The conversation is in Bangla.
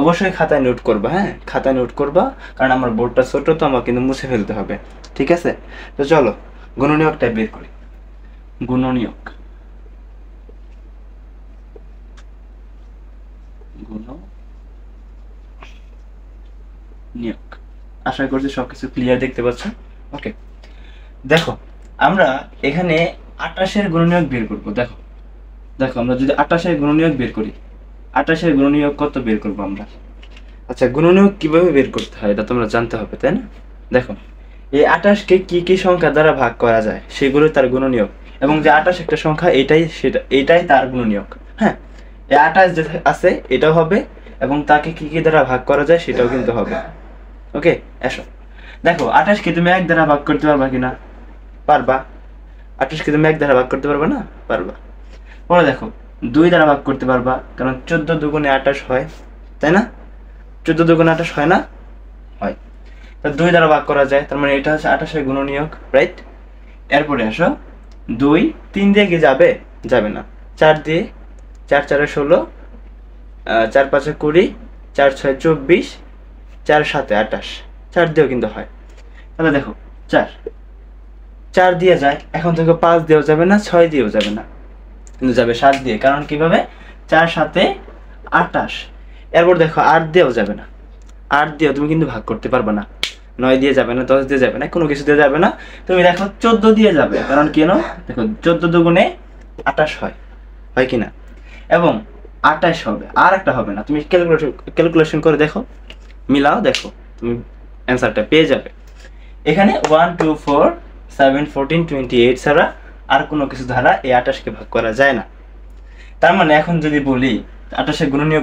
অবশ্যই খাতায় নোট করবা, হ্যাঁ খাতায় নোট করবা, কারণ আমার বোর্ডটা ছোট তো আমার কিন্তু মুছে ফেলতে হবে, ঠিক আছে? তো চলো গুণনীয়কটা বের করি। গুণনীয়ক, গুণনীয়ক, আশা করছি সবকিছু ক্লিয়ার দেখতে পাচ্ছ। ওকে, দেখো আমরা এখানে 28-এর গুণনীয়ক বের করব। দেখো দেখো আমরা যদি 28-এর গুণনীয়ক বের করি, 28-এর গুণনীয়ক কত বের করব আমরা? আচ্ছা, গুণনীয়ক কিভাবে বের করতে হয় এটা তোমরা জানতে হবে, তাই না? দেখো এই 28-কে কি কি সংখ্যা দ্বারা ভাগ করা যায় সেগুলো তার গুণনীয়ক, এবং যে 28 একটা সংখ্যা এটাই তার গুণনীয়ক। হ্যাঁ, এই 28 যে আছে এটাও হবে, এবং তাকে কি কি দ্বারা ভাগ করা যায় সেটাও কিন্তু হবে। ওকে, এসো দেখো 28-কে তুমি 1 দ্বারা ভাগ করতে পারবা কিনা? পারবা। 28-কে তুমি 1 দ্বারা ভাগ করতে পারবা না? পারবা। পরে দেখো 2 দ্বারা ভাগ করতে পারবা, কারণ 14 দুগুণে 28 হয়, তাই না? 14 দুগুণে 28 হয় না? হয়। তা 2 দ্বারা ভাগ করা যায়, তার মানে এটা হচ্ছে 28-এর গুণনীয়ক, রাইট? এরপরে আসো 2 3 দিয়ে কি যাবে? যাবে না। 4 দিয়ে, 4 4 16, 4 5 20, 4 6 24, 4 7 28, 4 দিয়েও কিন্তু হয়। তাহলে দেখো 4 দিয়ে যায়, এখন থেকে 5 দিয়েও যাবে না, 6 দিয়েও যাবে না, কিন্তু যাবে 7 দিয়ে, কারণ কিভাবে? 4 7 28। এরপর দেখো 8 দিয়েও যাবে না, 8 দিয়েও তুমি কিন্তু ভাগ করতে পারবে না, 9 দিয়ে যাবে না, 10 দিয়ে যাবে না, কোনো কিছু দিয়ে যাবে না। তুমি দেখো 14 দিয়ে যাবে, কারণ কেন? দেখো 14 দুগুণে 28 হয়, হয় কি না? এবং 28 হবে, আর একটা হবে না। তুমি ক্যালকুলেশন করে দেখো, মিলাও, দেখো তুমি অ্যান্সারটা পেয়ে যাবে। এখানে 1 2 4 7 14 28 ছাড়া আর কোনো কিছু দ্বারা এই 28-কে ভাগ করা যায় না। তার মানে এখন যদি বলি 28-এর গুণনীয়ক